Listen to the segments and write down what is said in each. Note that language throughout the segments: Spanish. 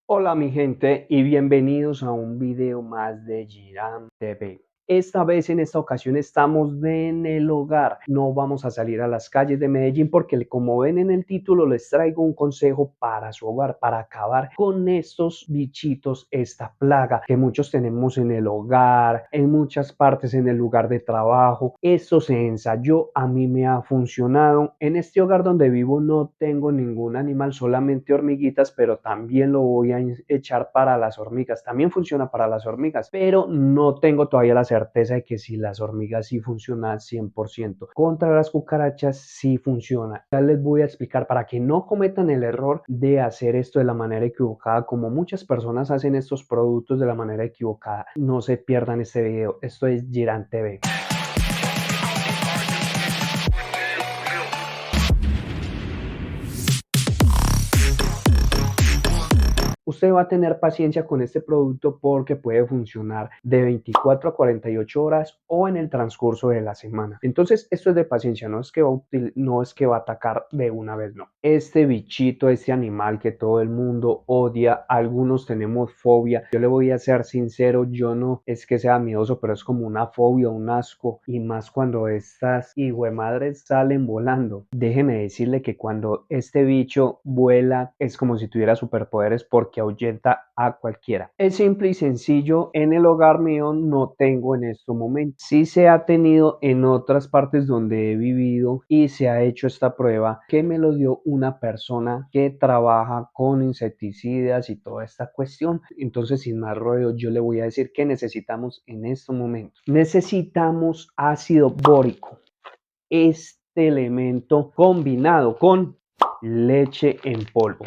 Hola mi gente y bienvenidos a un video más de Giram TV. Esta vez, en esta ocasión, estamos en el hogar. No vamos a salir a las calles de Medellín porque, como ven en el título, les traigo un consejo para su hogar, para acabar con estos bichitos, esta plaga que muchos tenemos en el hogar, en muchas partes, en el lugar de trabajo. Esto se ensayó, a mí me ha funcionado. En este hogar donde vivo no tengo ningún animal, solamente hormiguitas, pero también lo voy a echar para las hormigas. También funciona para las hormigas, pero no tengo todavía la certeza de que si las hormigas sí funcionan 100%. Contra las cucarachas sí funciona. Ya les voy a explicar para que no cometan el error de hacer esto de la manera equivocada, como muchas personas hacen estos productos de la manera equivocada. No se pierdan este video. Esto es Giram TV. Usted va a tener paciencia con este producto porque puede funcionar de 24 a 48 horas o en el transcurso de la semana. Entonces, esto es de paciencia, no es que va a atacar de una vez, no. Este bichito, este animal que todo el mundo odia, algunos tenemos fobia. Yo le voy a ser sincero, yo no es que sea miedoso, pero es como una fobia, un asco, y más cuando estas madres salen volando. Déjeme decirle que cuando este bicho vuela es como si tuviera superpoderes porque ahuyenta a cualquiera. Es simple y sencillo. En el hogar mío no tengo en estos momentos. Sí se ha tenido en otras partes donde he vivido y se ha hecho esta prueba que me lo dio una persona que trabaja con insecticidas y toda esta cuestión. Entonces, sin más rollo, yo le voy a decir que necesitamos en estos momentos. Necesitamos ácido bórico. Este elemento combinado con leche en polvo.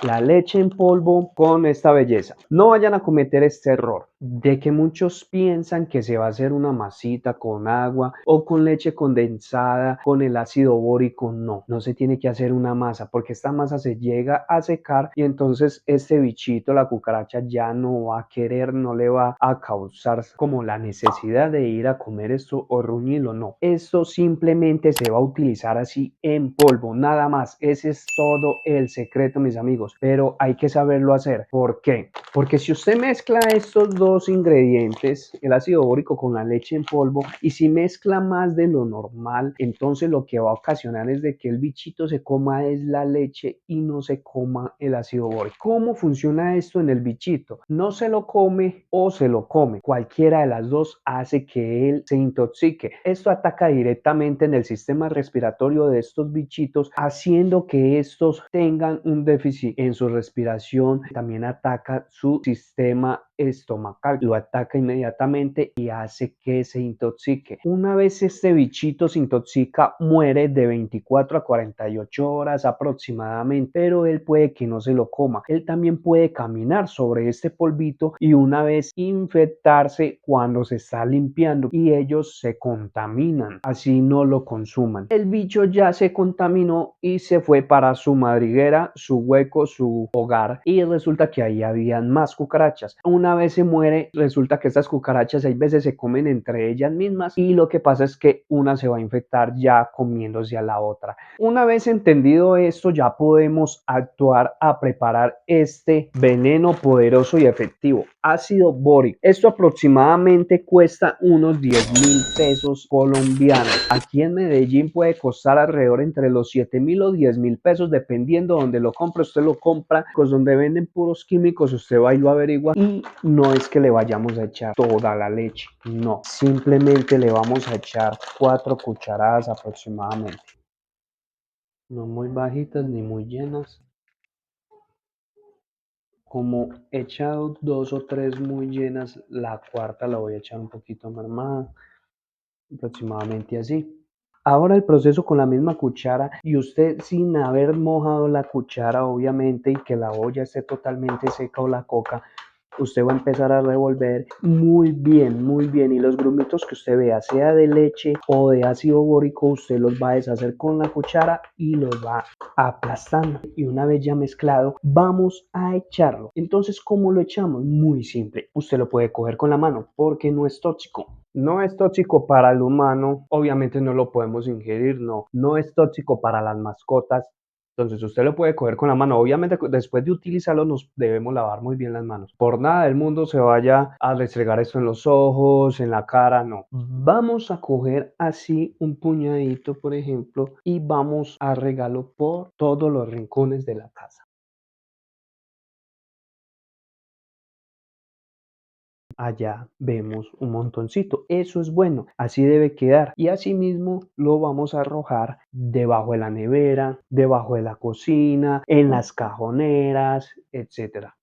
La leche en polvo con esta belleza. No vayan a cometer este error de que muchos piensan que se va a hacer una masita con agua o con leche condensada con el ácido bórico. No se tiene que hacer una masa porque esta masa se llega a secar y entonces este bichito, la cucaracha, ya no va a querer, no le va a causar como la necesidad de ir a comer esto o ruñirlo. No, esto simplemente se va a utilizar así en polvo, nada más. Ese es todo el secreto, mis amigos, pero hay que saberlo hacer. ¿Por qué? Porque si usted mezcla estos dos ingredientes, el ácido bórico con la leche en polvo, y si mezcla más de lo normal, entonces lo que va a ocasionar es de que el bichito se coma es la leche y no se coma el ácido bórico. ¿Cómo funciona esto en el bichito? No se lo come o se lo come. Cualquiera de las dos hace que él se intoxique. Esto ataca directamente en el sistema respiratorio de estos bichitos, haciendo que estos tengan un déficit en su respiración. También ataca su sistema estomacal, lo ataca inmediatamente y hace que se intoxique. Una vez este bichito se intoxica, muere de 24 a 48 horas aproximadamente, pero él puede que no se lo coma. Él también puede caminar sobre este polvito y una vez infectarse cuando se está limpiando y ellos se contaminan, así no lo consuman. El bicho ya se contaminó y se fue para su madriguera, su hueco, su hogar, y resulta que ahí habían más cucarachas. Una vez se muere, resulta que estas cucarachas hay veces se comen entre ellas mismas y lo que pasa es que una se va a infectar ya comiéndose a la otra. Una vez entendido esto, ya podemos actuar a preparar este veneno poderoso y efectivo, ácido bórico. Esto aproximadamente cuesta unos 10.000 pesos colombianos. Aquí en Medellín puede costar alrededor entre los 7.000 o 10.000 pesos, dependiendo donde lo compre. Usted lo compra, pues donde venden puros químicos, usted va y lo averigua. Y no es que le vayamos a echar toda la leche, no. Simplemente le vamos a echar 4 cucharadas aproximadamente. No muy bajitas ni muy llenas. Como he echado 2 o 3 muy llenas, la cuarta la voy a echar un poquito mermada, aproximadamente así. Ahora el proceso con la misma cuchara y usted sin haber mojado la cuchara obviamente y que la olla esté totalmente seca o la coca, usted va a empezar a revolver muy bien, y los grumitos que usted vea, sea de leche o de ácido bórico, usted los va a deshacer con la cuchara y los va aplastando. Y una vez ya mezclado, vamos a echarlo. Entonces, ¿cómo lo echamos? Muy simple. Usted lo puede coger con la mano porque no es tóxico. No es tóxico para el humano, obviamente no lo podemos ingerir, no es tóxico para las mascotas, Entonces usted lo puede coger con la mano. Obviamente después de utilizarlo nos debemos lavar muy bien las manos. Por nada del mundo se vaya a restregar esto en los ojos, en la cara, no. Vamos a coger así un puñadito, por ejemplo, y vamos a regarlo por todos los rincones de la casa. Allá vemos un montoncito. Eso es bueno, así debe quedar. Y asimismo lo vamos a arrojar debajo de la nevera, debajo de la cocina, en las cajoneras, etcétera.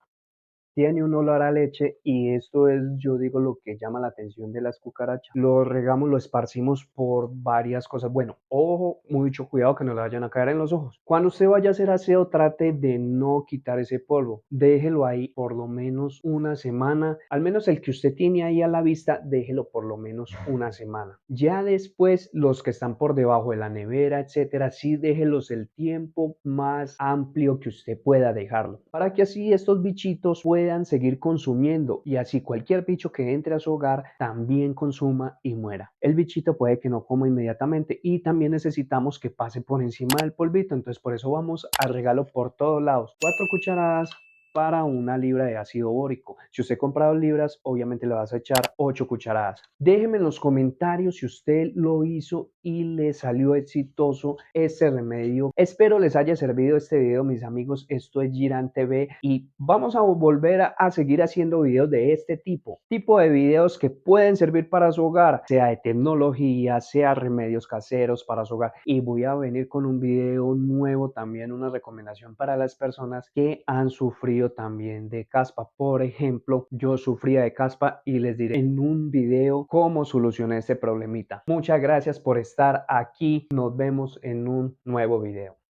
Tiene un olor a leche y esto es, yo digo, lo que llama la atención de las cucarachas. Lo regamos, lo esparcimos por varias cosas. Bueno, ojo, mucho cuidado que no le vayan a caer en los ojos. Cuando usted vaya a hacer aseo, trate de no quitar ese polvo. Déjelo ahí por lo menos una semana. Al menos el que usted tiene ahí a la vista, déjelo por lo menos una semana. Ya después, los que están por debajo de la nevera, etcétera, sí déjelos el tiempo más amplio que usted pueda dejarlo, para que así estos bichitos puedan seguir consumiendo y así cualquier bicho que entre a su hogar también consuma y muera. El bichito puede que no coma inmediatamente y también necesitamos que pase por encima del polvito, entonces por eso vamos a regarlo por todos lados. 4 cucharadas para 1 libra de ácido bórico. Si usted compra 2 libras, obviamente le vas a echar 8 cucharadas. Déjeme en los comentarios si usted lo hizo y le salió exitoso este remedio. Espero les haya servido este video, mis amigos. Esto es Giran TV y vamos a volver a seguir haciendo videos de este tipo de videos que pueden servir para su hogar, sea de tecnología, sea remedios caseros para su hogar. Y voy a venir con un video nuevo también, una recomendación para las personas que han sufrido también de caspa. Por ejemplo, yo sufría de caspa y les diré en un video cómo solucioné este problemita. Muchas gracias por estar aquí. Nos vemos en un nuevo video.